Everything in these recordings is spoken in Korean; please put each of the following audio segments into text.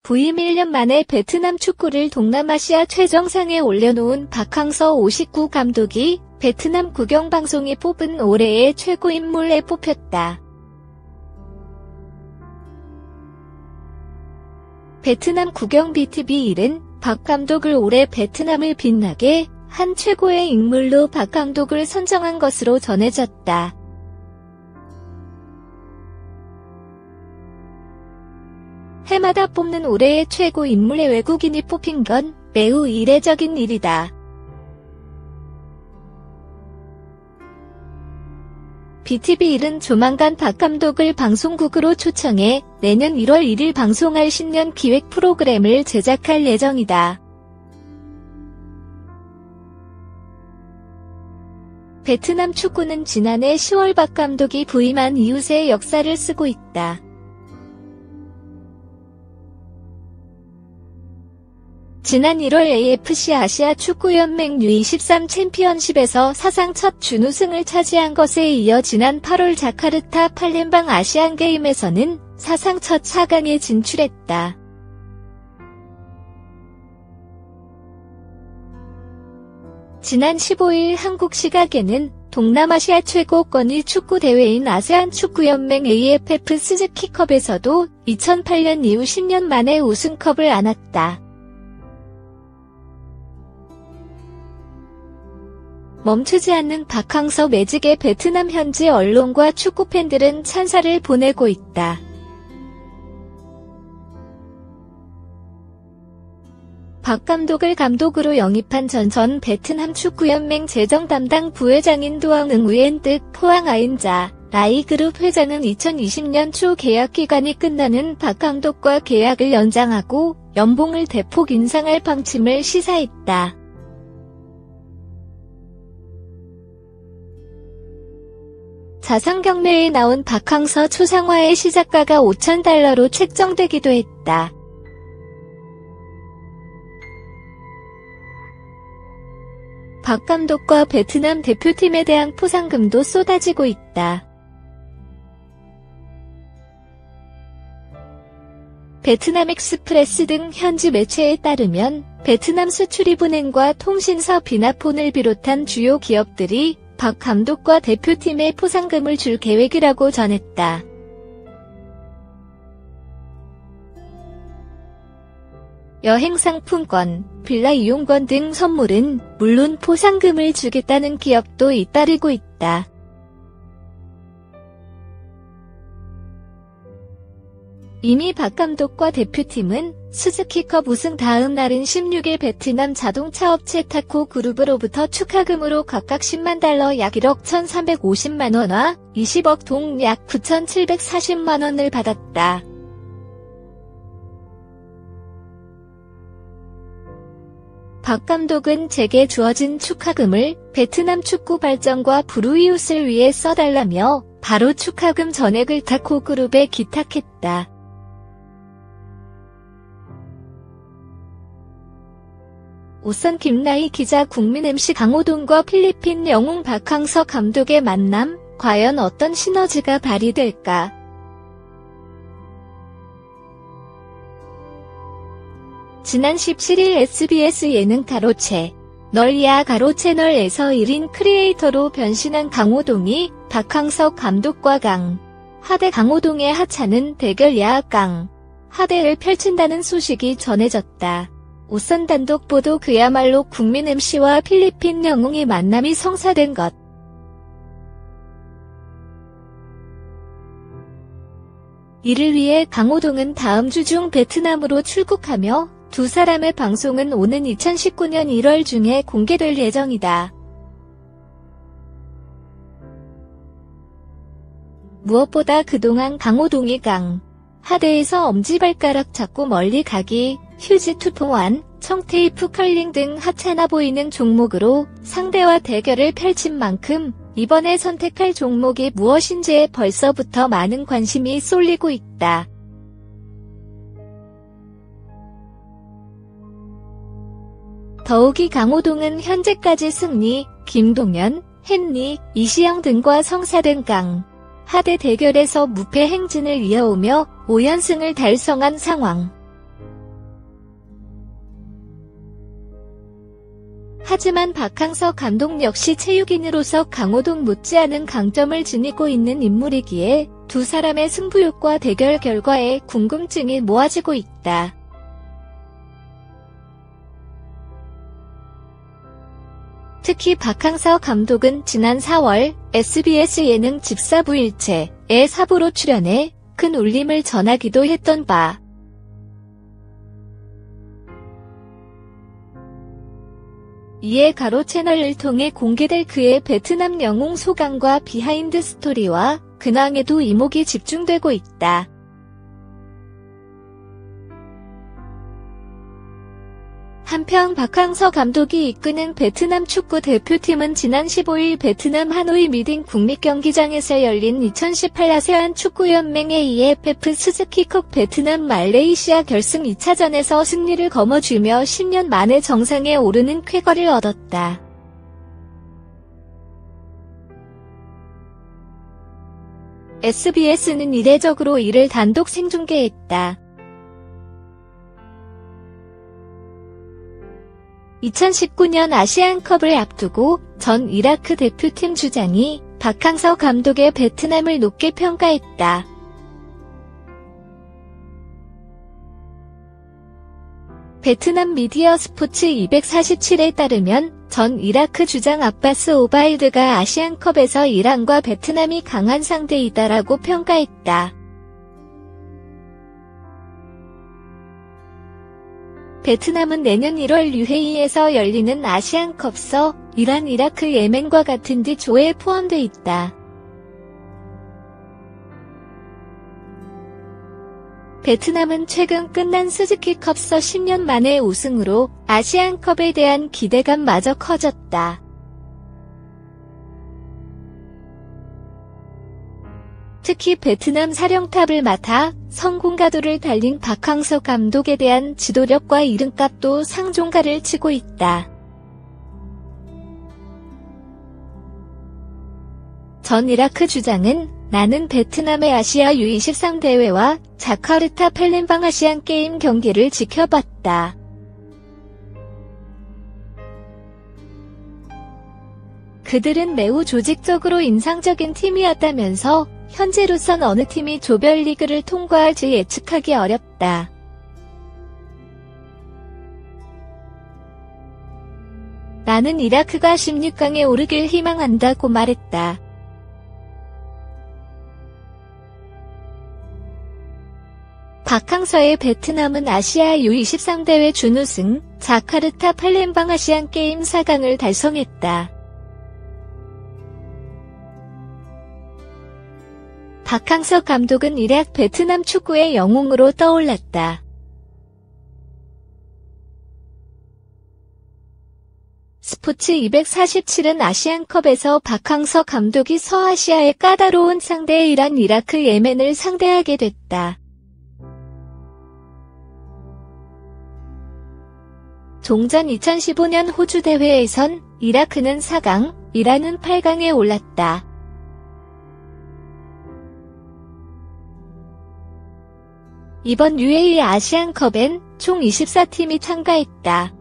부임 1년 만에 베트남 축구를 동남아시아 최정상에 올려놓은 박항서 59 감독이 베트남 국영방송이 뽑은 올해의 최고 인물에 뽑혔다. 베트남 국영 BTV1은 박 감독을 올해 베트남을 빛나게 한 최고의 인물로 박 감독을 선정한 것으로 전해졌다. 해마다 뽑는 올해의 최고 인물의 외국인이 뽑힌 건 매우 이례적인 일이다. BTV1은 조만간 박 감독을 방송국으로 초청해 내년 1월 1일 방송할 신년 기획 프로그램을 제작할 예정이다. 베트남 축구는 지난해 10월 박 감독이 부임한 이후의 역사를 쓰고 있다. 지난 1월 AFC 아시아 축구연맹 U23 챔피언십에서 사상 첫 준우승을 차지한 것에 이어 지난 8월 자카르타 팔렘방 아시안게임에서는 사상 첫 4강에 진출했다. 지난 15일 한국 시각에는 동남아시아 최고권위 축구대회인 아세안 축구연맹 AFF 스즈키컵에서도 2008년 이후 10년 만에 우승컵을 안았다. 멈추지 않는 박항서 매직에 베트남 현지 언론과 축구팬들은 찬사를 보내고 있다. 박 감독을 감독으로 영입한 전 베트남 축구연맹 재정 담당 부회장인 두엉 응우엔 득 포항 아인자 라이그룹 회장은 2020년 초 계약 기간이 끝나는 박 감독과 계약을 연장하고 연봉을 대폭 인상할 방침을 시사했다. 자산경매에 나온 박항서 초상화의 시작가가 $5,000로 책정되기도 했다. 박 감독과 베트남 대표팀에 대한 포상금도 쏟아지고 있다. 베트남 익스프레스 등 현지 매체에 따르면 베트남 수출입은행과 통신사 비나폰을 비롯한 주요 기업들이 박 감독과 대표팀에 포상금을 줄 계획이라고 전했다. 여행 상품권, 빌라 이용권 등 선물은 물론 포상금을 주겠다는 기업도 잇따르고 있다. 이미 박 감독과 대표팀은 스즈키컵 우승 다음 날인 16일 베트남 자동차 업체 타코 그룹으로부터 축하금으로 각각 $100,000 약 1억 1,350만 원과 20억 동 약 9,740만 원을 받았다. 박 감독은 제게 주어진 축하금을 베트남 축구 발전과 불우이웃을 위해 써달라며 바로 축하금 전액을 타코 그룹에 기탁했다. 우선 김나희 기자 국민 MC 강호동과 필리핀 영웅 박항서 감독의 만남, 과연 어떤 시너지가 발휘될까? 지난 17일 SBS 예능 가로채 널야 가로채널에서 1인 크리에이터로 변신한 강호동이 박항서 감독과 하대 강호동의 하찮은 대결 야강 하대를 펼친다는 소식이 전해졌다. 우선 단독 보도 그야말로 국민 MC와 필리핀 영웅의 만남이 성사된 것. 이를 위해 강호동은 다음 주 중 베트남으로 출국하며 두 사람의 방송은 오는 2019년 1월 중에 공개될 예정이다. 무엇보다 그동안 강호동이 하대에서 엄지발가락 잡고 멀리 가기, 휴지 투포환, 청테이프 컬링 등 하찮아 보이는 종목으로 상대와 대결을 펼친 만큼 이번에 선택할 종목이 무엇인지에 벌써부터 많은 관심이 쏠리고 있다. 더욱이 강호동은 현재까지 승리, 김동현, 헨리, 이시영 등과 성사된 하대 대결에서 무패 행진을 이어오며 5연승을 달성한 상황. 하지만 박항서 감독 역시 체육인으로서 강호동 못지않은 강점을 지니고 있는 인물이기에 두 사람의 승부욕과 대결 결과에 궁금증이 모아지고 있다. 특히 박항서 감독은 지난 4월 SBS 예능 집사부일체에 사부로 출연해 큰 울림을 전하기도 했던 바. 이에 가로 채널을 통해 공개될 그의 베트남 영웅 소감과 비하인드 스토리와 근황에도 이목이 집중되고 있다. 한편 박항서 감독이 이끄는 베트남 축구 대표팀은 지난 15일 베트남 하노이 미딩 국립경기장에서 열린 2018 아세안 축구연맹 AFF 스즈키컵 베트남 말레이시아 결승 2차전에서 승리를 거머쥐며 10년 만에 정상에 오르는 쾌거를 얻었다. SBS는 이례적으로 이를 단독 생중계했다. 2019년 아시안컵을 앞두고 전 이라크 대표팀 주장이 박항서 감독의 베트남을 높게 평가했다. 베트남 미디어 스포츠 247에 따르면 전 이라크 주장 아바스 오바이드가 아시안컵에서 이란과 베트남이 강한 상대이다라고 평가했다. 베트남은 내년 1월 유헤이에서 열리는 아시안컵서 이란, 이라크, 예멘과 같은 디 조에 포함돼 있다. 베트남은 최근 끝난 스즈키컵서 10년 만의 우승으로 아시안컵에 대한 기대감마저 커졌다. 특히 베트남 사령탑을 맡아 성공가도를 달린 박항서 감독에 대한 지도력과 이름값도 상종가를 치고 있다. 전 이라크 주장은 나는 베트남의 아시아 U23 대회와 자카르타 팔렘방 아시안게임 경기를 지켜봤다. 그들은 매우 조직적으로 인상적인 팀이었다면서 현재로선 어느 팀이 조별리그를 통과할지 예측하기 어렵다. 나는 이라크가 16강에 오르길 희망한다고 말했다. 박항서의 베트남은 아시아 U23 대회 준우승, 자카르타 팔렘방 아시안게임 4강을 달성했다. 박항서 감독은 이라크 베트남 축구의 영웅으로 떠올랐다. 스포츠 247은 아시안컵에서 박항서 감독이 서아시아의 까다로운 상대 이란, 이라크, 예멘을 상대하게 됐다. 종전 2015년 호주 대회에선 이라크는 4강, 이란은 8강에 올랐다. 이번 UAE 아시안컵엔 총 24팀이 참가했다.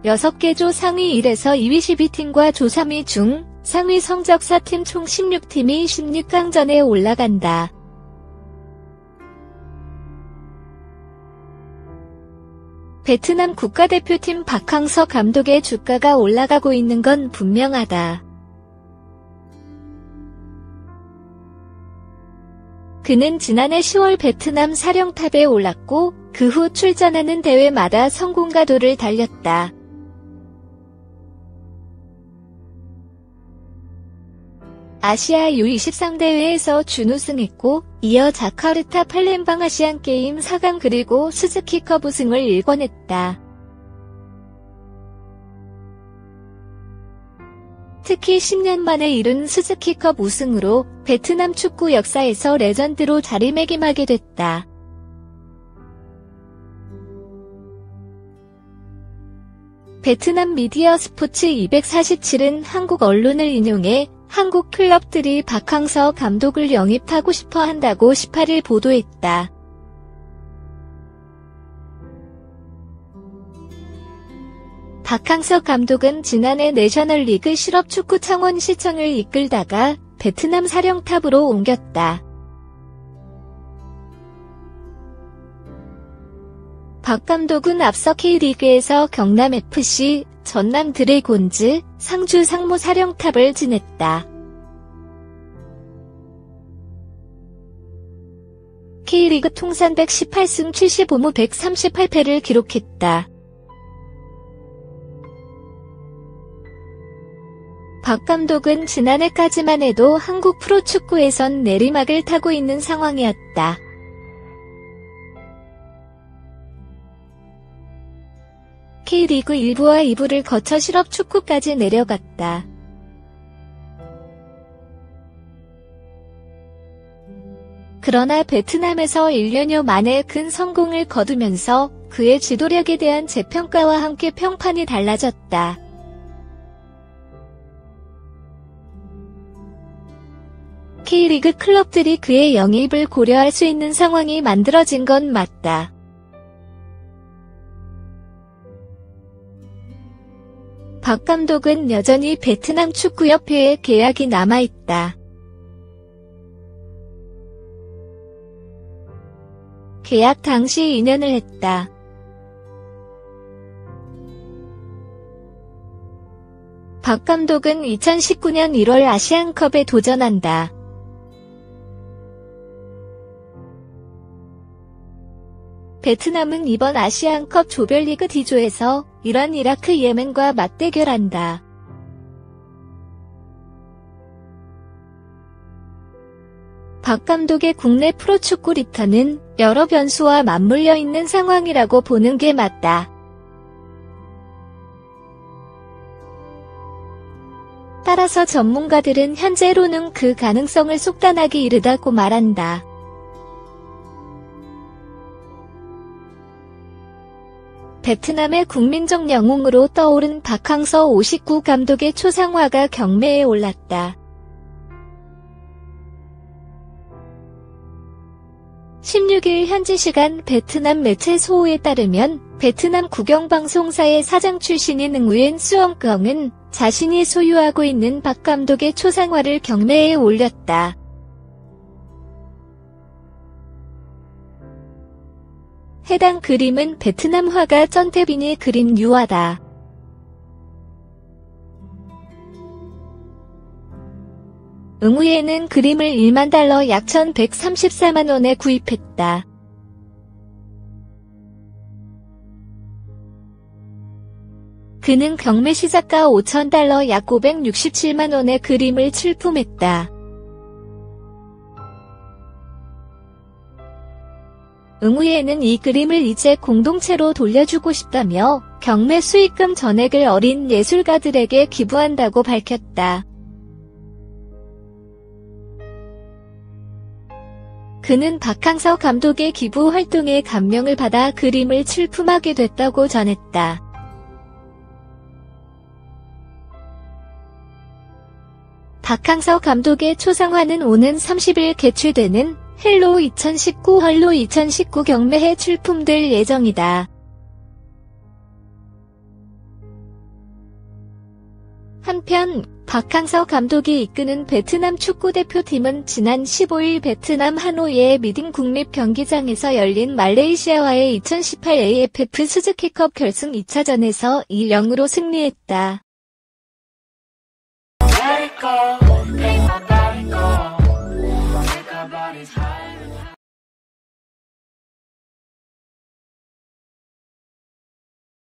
여섯 개 조 상위 1에서 2위 12팀과 조 3위 중 상위 성적 4팀 총 16팀이 16강전에 올라간다. 베트남 국가대표팀 박항서 감독의 주가가 올라가고 있는 건 분명하다. 그는 지난해 10월 베트남 사령탑에 올랐고 그 후 출전하는 대회마다 성공가도를 달렸다. 아시아 U23 대회에서 준우승했고 이어 자카르타 팔렘방 아시안게임 4강 그리고 스즈키컵 우승을 일궈냈다. 특히 10년 만에 이룬 스즈키컵 우승으로 베트남 축구 역사에서 레전드로 자리매김하게 됐다. 베트남 미디어 스포츠 247은 한국 언론을 인용해 한국 클럽들이 박항서 감독을 영입하고 싶어 한다고 18일 보도했다. 박항서 감독은 지난해 내셔널리그 실업축구 창원시청을 이끌다가 베트남 사령탑으로 옮겼다. 박 감독은 앞서 K리그에서 경남FC, 전남 드래곤즈, 상주 상무 사령탑을 지냈다. K리그 통산 118승 75무 138패를 기록했다. 박 감독은 지난해까지만 해도 한국 프로축구에선 내리막을 타고 있는 상황이었다. K리그 1부와 2부를 거쳐 실업축구까지 내려갔다. 그러나 베트남에서 1년여 만에 큰 성공을 거두면서 그의 지도력에 대한 재평가와 함께 평판이 달라졌다. K리그 클럽들이 그의 영입을 고려할 수 있는 상황이 만들어진 건 맞다. 박 감독은 여전히 베트남 축구협회에 계약이 남아있다. 계약 당시 2년을 했다. 박 감독은 2019년 1월 아시안컵에 도전한다. 베트남은 이번 아시안컵 조별리그 D조에서 이란, 이라크, 예멘과 맞대결한다. 박 감독의 국내 프로축구 리턴은 여러 변수와 맞물려 있는 상황이라고 보는 게 맞다. 따라서 전문가들은 현재로는 그 가능성을 속단하기 이르다고 말한다. 베트남의 국민적 영웅으로 떠오른 박항서 59 감독의 초상화가 경매에 올랐다. 16일 현지 시간 베트남 매체 소호에 따르면 베트남 국영방송사의 사장 출신인 응우엔 수엉껑은 자신이 소유하고 있는 박 감독의 초상화를 경매에 올렸다. 해당 그림은 베트남 화가 쩐태빈이 그린 유화다. 응우에는 그림을 1만 달러 약 1,134만 원에 구입했다. 그는 경매 시작가 5,000달러 약 567만 원의 그림을 출품했다. 응우에는 이 그림을 이제 공동체로 돌려주고 싶다며 경매 수익금 전액을 어린 예술가들에게 기부한다고 밝혔다. 그는 박항서 감독의 기부 활동에 감명을 받아 그림을 출품하게 됐다고 전했다. 박항서 감독의 초상화는 오는 30일 개최되는 헬로 2019 헐로 2019 경매에 출품될 예정이다. 한편 박항서 감독이 이끄는 베트남 축구대표팀은 지난 15일 베트남 하노이의 미딩 국립경기장에서 열린 말레이시아와의 2018 AFF 스즈키컵 결승 2차전에서 2-0으로 승리했다.